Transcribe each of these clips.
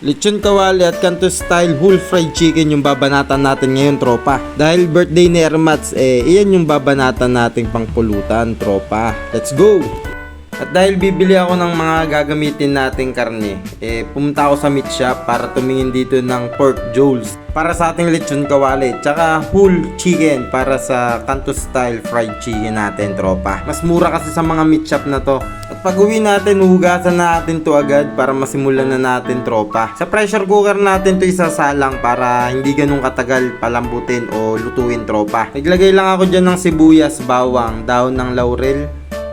Lechon kawali at kanto style whole fried chicken yung babanatan natin ngayon, tropa. Dahil birthday ni Ermats, iyan yung babanatan nating pangpulutan, tropa. Let's go! At dahil bibili ako ng mga gagamitin nating karne, pumunta ako sa meat shop para tumingin dito ng pork jowls para sa ating lechon kawali, tsaka whole chicken para sa kanto style fried chicken natin, tropa. Mas mura kasi sa mga meat shop na to. At pag uwi natin, hugasan na natin to agad para masimulan na natin, tropa. Sa pressure cooker natin to isasalang para hindi ganun katagal palambutin o lutuin, tropa. Naglagay lang ako dyan ng sibuyas, bawang, dahon ng laurel,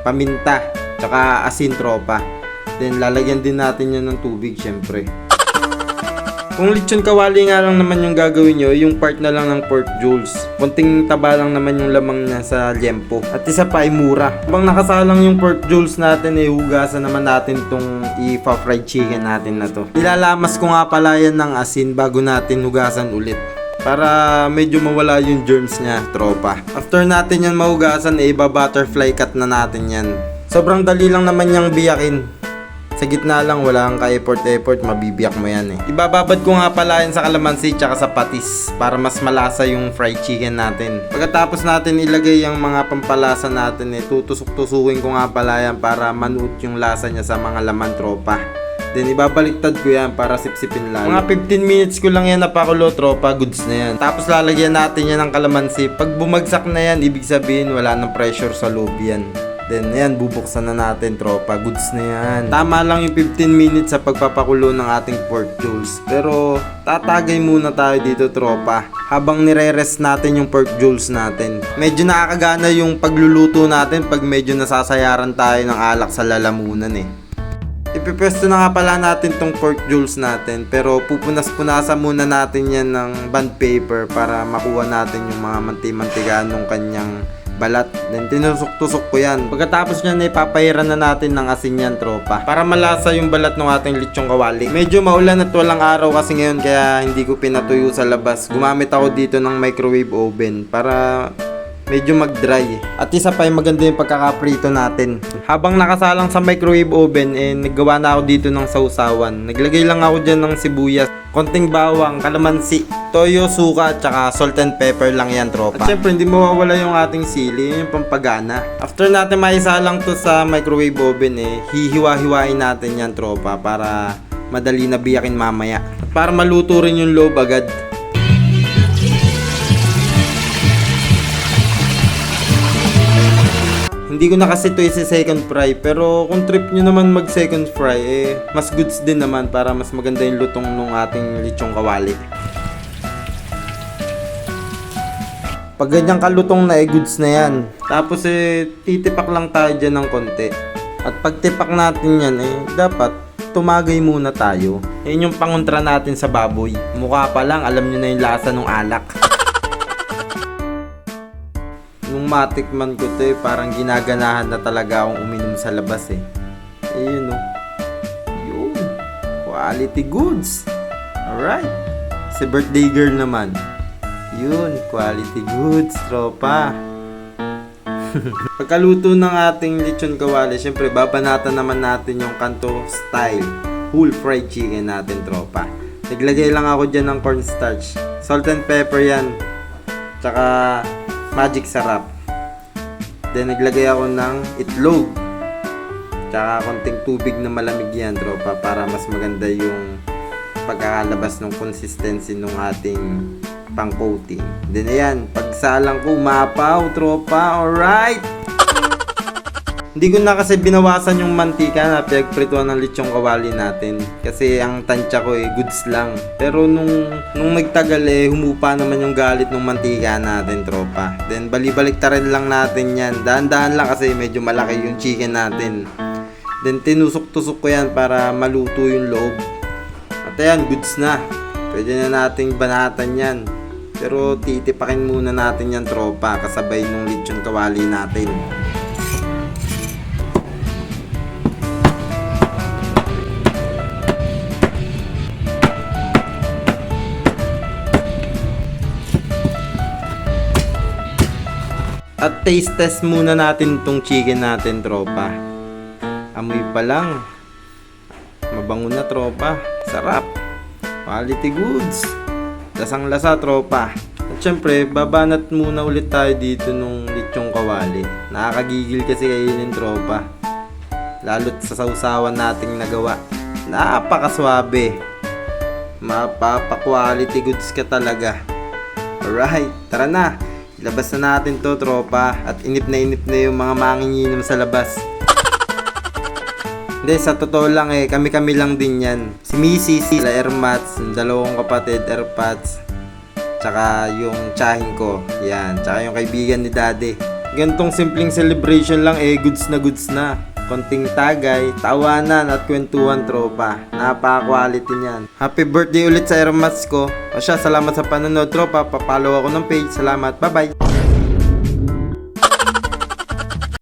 paminta, tsaka asin, tropa. Then lalagyan din natin yan ng tubig, syempre. Kung lechon kawali nga lang naman yung gagawin nyo, yung part na lang ng pork jowls. Konting taba lang naman yung lamang niya sa liempo. At isa pa ay mura. Habang nakasalang yung pork jowls natin, hugasan naman natin tong fried chicken natin na to. Nilalamas ko nga pala yan ng asin bago natin hugasan ulit, para medyo mawala yung germs niya, tropa. After natin yan mahugasan, iba-butterfly cut na natin yan. Sobrang dali lang naman niyang biyakin. Sa gitna lang, wala kang ka-effort, mabibiyak mo yan Ibababad ko nga pala yan sa kalamansi tsaka sa patis para mas malasa yung fried chicken natin. Pagkatapos natin ilagay yung mga pampalasa natin, tutusok-tusukin ko nga pala yan para manuot yung lasa niya sa mga laman, tropa. Then ibabaliktad ko yan para sipsipin lalo. Mga 15 minutes ko lang yan napakulo, tropa, goods na yan. Tapos lalagyan natin yan ng kalamansi. Pag bumagsak na yan, ibig sabihin wala nang pressure sa loob yan. Then ayan, bubuksan na natin, tropa, goods na yan. Tama lang yung 15 minutes sa pagpapakulo ng ating pork jowls. Pero tatagay muna tayo dito, tropa, habang nire-rest natin yung pork jowls natin. Medyo nakakagana yung pagluluto natin pag medyo nasasayaran tayo ng alak sa lalamunan Ipipwesto na nga pala natin tong pork jowls natin, pero pupunas-punasan muna natin yan ng bond paper para makuha natin yung mga manti-mantigaan ng kanyang balat. Then tinusok-tusok ko yan. Pagkatapos nyan, ipapahiran na natin ng asin yan, tropa, para malasa yung balat ng ating lechong kawali. Medyo maulan at walang araw kasi ngayon, kaya hindi ko pinatuyo sa labas. Gumamit ako dito ng microwave oven para medyo mag-dry. At isa pa, maganda yung pagkakaprito natin. Habang nakasalang sa microwave oven, naggawa na ako dito ng sausawan. Naglagay lang ako dyan ng sibuyas, konting bawang, kalamansi, toyo, suka, tsaka salt and pepper lang yan, tropa. At syempre, hindi mawawala yung ating sili, yung pampagana. After natin maisalang to sa microwave oven, hihiwa-hiwain natin yan, tropa, para madali na biyakin mamaya. At para maluto rin yung loob agad. Hindi ko na kasi ito second fry, pero kung trip nyo naman mag second fry, mas goods din naman para mas maganda yung lutong ng ating lechong kawali. Pag ganyan kalutong na, goods na yan. Tapos titipak lang tayo dyan ng konti. At pag tipak natin yan, dapat tumagay muna tayo. Yan yung pangontra natin sa baboy. Mukha pa lang, alam nyo na yung lasa ng alak. Nung matikman ko to, parang ginaganahan na talaga akong uminom sa labas Ayun Yun. Quality goods. Alright. Si birthday girl naman. Yun. Quality goods, tropa. Pagkaluto ng ating lechon kawali, syempre babanatan naman natin yung kanto style whole fried chicken natin, tropa. Naglagay lang ako dyan ng cornstarch, salt and pepper yan, tsaka magic sarap. Then naglagay ako ng itlog, tsaka konting tubig na malamig yan, tropa, para mas maganda yung pagkakalabas ng consistency ng ating pang coating. Then ayan, pagsalang ko, umapaw, tropa. Alright. Hindi ko na kasi binawasan yung mantika na pinagprituan ng lechong kawali natin, kasi ang tansya ko goods lang. Pero nung nagtagal humupa naman yung galit ng mantika natin, tropa. Then balibalik-tarin lang natin yan. Dahan-dahan lang kasi medyo malaki yung chicken natin. Then tinusok-tusok ko yan para maluto yung loob. At ayan, goods na. Pwede na nating banatan yan. Pero titipakin muna natin yan, tropa, kasabay nung lechong kawali natin. At taste test muna natin itong chicken natin, tropa. Amoy pa lang, mabango na, tropa. Sarap. Quality goods. Lasang lasa, tropa. At syempre, babanat muna ulit tayo dito nung lechong kawali. Nakakagigil kasi kainin, tropa. Lalo't sa sausawan nating nagawa. Napakaswabe. Mapapa-quality goods ka talaga. Alright, tara na. Ilabas na natin to, tropa. At inip na yung mga manginginom sa labas. Hindi, sa totoo lang kami-kami lang din yan. Si Missy, sila Ermats, yung dalawang kapatid, Erpats, tsaka yung tsahin ko, yan, tsaka yung kaibigan ni Daddy. Gantong simpleng celebration lang, goods na. Konting tagay, tawanan at kwentuhan, tropa. Napaka-quality niyan. Happy birthday ulit sa Ermats ko. O siya, salamat sa panonood, tropa. Papalo ako ng page. Salamat, bye-bye.